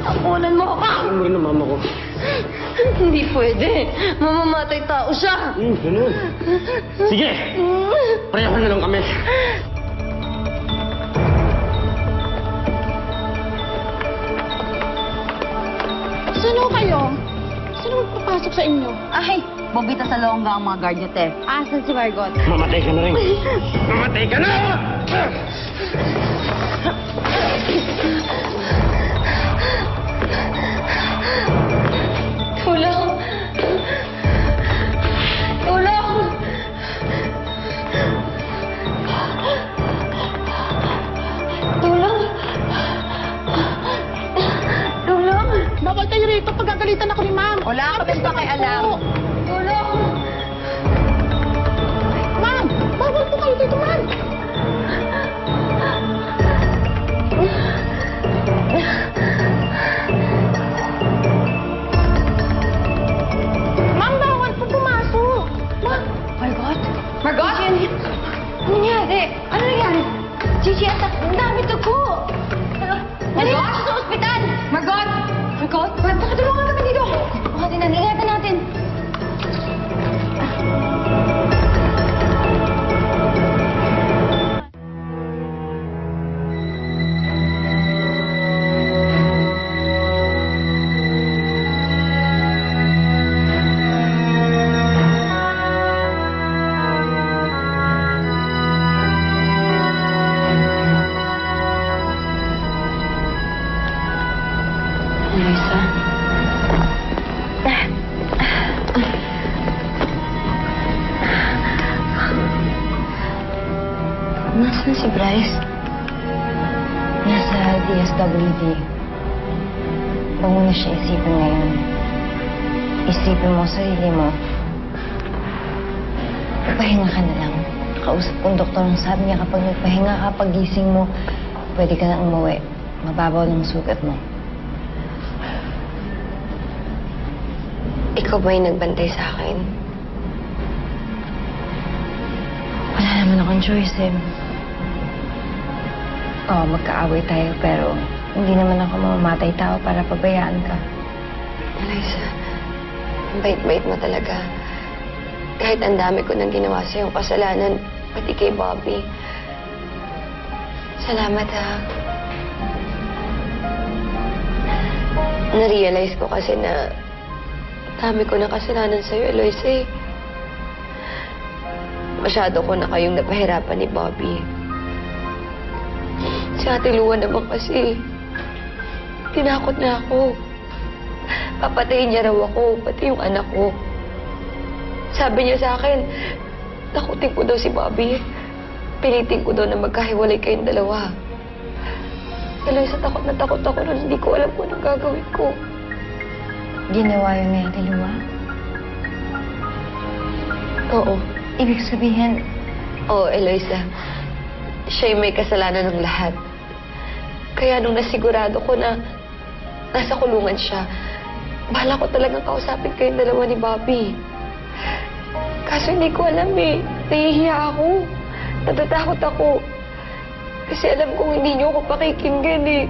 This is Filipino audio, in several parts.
Takunan mo ako! Alam mo rin ang mama ko. Hindi pwede. Mamamatay tao siya. Ganun. Sige! Pareho na lang kami. Saan ho kayo? Sino magpapasok sa inyo? Ay, bobita sa longga ang mga guard niyo, te. Asan si Margot? Mamatay ka na rin. Mamatay ka na! Tulong! Tulong! Tulong! Tulong! Bawal kayo rito. Pagkagalitan ako ni Ma'am. Wala ka bang pakialam? Tulong! Ma'am! Bawal po kayo dito, Ma'am! Ma'am, bawal po pumasok. Ma'am! Margot? Margot? Gigi, ano nangyari? Ano nangyari? Gigi, ang dami dugo! Margot? Sa ospital! Margot! Margot? Pakitulungan kami dito! Bukasin na, ingatan natin. Luisa. Nasaan si Bryce? Nasa DSWD. Huwag mo na siya isipin ngayon. Isipin mo sarili mo. Pahinga ka na lang. Kausap kong doktor ang sabi niya kapag nagpahinga ka, pagising mo, pwede ka na umuwi. Mababaw ng sugat mo. Ikaw ba yung nagbantay sa akin? Wala naman akong choice eh. Oo, magkaaway tayo pero hindi naman ako mamamatay tao para pabayaan ka. Eliza, ang bait-bait mo talaga. Kahit ang dami ko nang ginawa sa iyong kasalanan, pati kay Bobby. Salamat, ha. Na-realize ko kasi na dami ko na kasalanan sa'yo, Eloise, eh. Masyado ko na kayong napahirapan ni Bobby. Si Ate Lua naman kasi, tinakot na ako. Papatayin niya raw ako, pati yung anak ko. Sabi niya sa akin, takutin ko daw si Bobby. Pilitin ko daw na magkahiwalay kayong dalawa. Eloise, takot na takot ako nun. Hindi ko alam kung anong gagawin ko. Ginawa yun ni Ate Lua? Oo. Ibig sabihin, Oo, Eloisa. Siya yung may kasalanan ng lahat. Kaya nung nasigurado ko na nasa kulungan siya, bahala ko talagang kausapin kayong dalawa ni Bobby. Kaso hindi ko alam eh. Nahihiya ako. Natatakot ako. Kasi alam kong hindi niyo ako pakikinggan eh.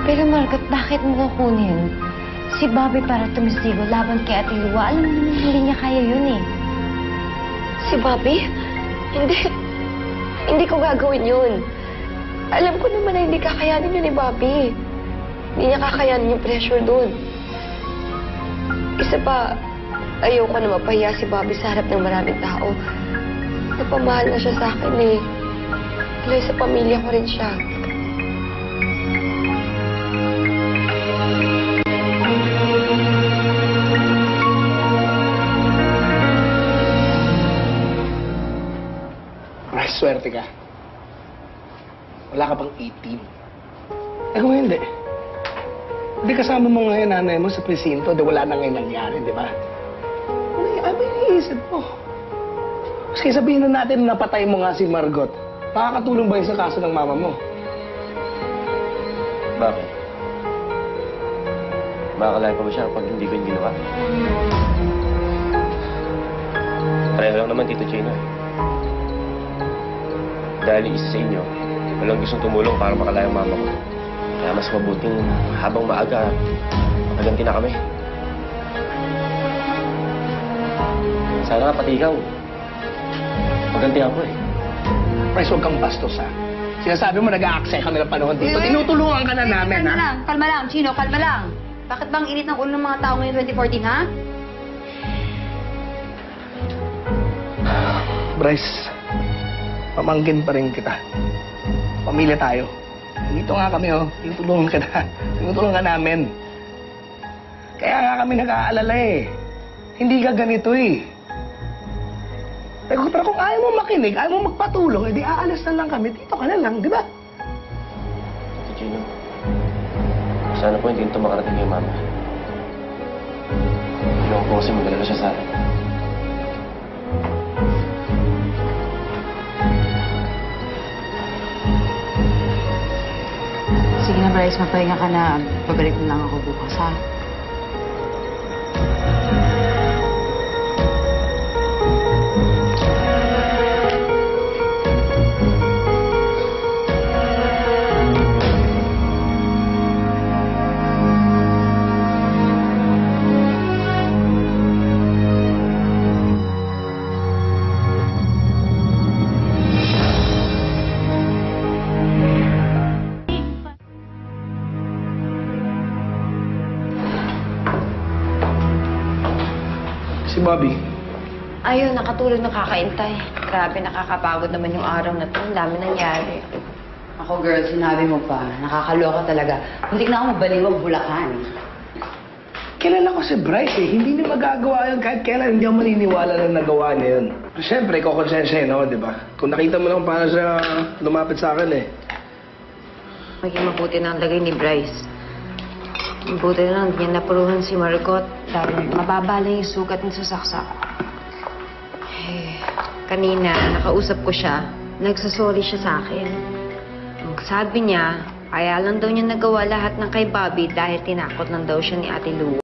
pero Margot, bakit mo kukunin si Bobby para tumistigo laban kay Ate Lua? Alam mo naman hindi niya kaya yun eh. Si Bobby? Hindi ko gagawin yun. Alam ko naman na hindi kakayanin yun ni Bobby. Hindi niya kakayanin yung pressure doon. Isa pa, ayoko na mapahiya si Bobby sa harap ng maraming tao. Napamahal na siya sa akin eh. Dahil sa pamilya ko rin siya. Ay, swerte ka. Wala ka pang 18. Eh kung hindi, hindi kasama mo ngayon nanay mo sa presinto, di wala na ngayon nangyari, di ba? Ano yung iniisip mo? Kasi sabihin na natin na napatay mo nga si Margot. Makakatulong ba yun sa kaso ng mama mo? Bakit? Makakalaya pa ba siya pag hindi ko yung ginawa? Pareho lang naman, Tito Chino eh. Dahil isa sa inyo, walang gustong tumulong para makalaya ang mama ko. Kaya mas mabuting habang maaga, makaganti na kami. Sana nga pati ikaw. Maganti ako eh. Bryce, huwag kang bastos, ha? Sinasabi mo nag-a-aksaya kami ng panahon dito. Tinutulungan ka na namin, ha? Kalma lang, Chino, kalma lang. Bakit bang init ng ulo ng mga tao ngayon 2014, ha? Bryce, pamangkin pa rin kita. Pamilya tayo. Dito nga kami, oh. Tinutulungan ka na. Tinutulungan ka namin. Kaya nga kami nag-aalala, eh. Hindi ka ganito, eh. Pero kung ayaw mo makinig, ayaw mo magpatulong, edi aalis na lang kami. Dito ka na lang, di ba? Ate Gino, sana po hindi ito makarating kay mama. Ginawa ko kasi mag-alala siya sa akin. Sige na, Bryce, magpahinga ka na. Babalik na lang ako bukas, ha? Si Bobby. Ayun, nakatulog na kakaintay. Grabe, nakakapagod naman yung araw na to. Ang dami nangyari. Ako, girl, sinabi mo pa. Nakakaloka talaga. Hindi na ako magbaliwag Bulacan. Kilala ko si Bryce, eh. Hindi niya magagawa yun kahit kailan. Hindi ako maniniwala na nagawa niya yun. Siyempre, kukonsensya no, di ba? Kung nakita mo lang paano siya lumapit sa akin, eh. Maging mabuti na ang lagay ni Bryce. Mabuti na lang, hindi niya napuruhan si Maricot. Dahil mababa lang yung sugat niya sa saksak. Eh, kanina, nakausap ko siya. Nagsasorry siya sa akin. Ang sabi niya, kaya lang daw niya nagawa lahat ng kay Bobby dahil tinakot lang daw siya ni Ate Lou.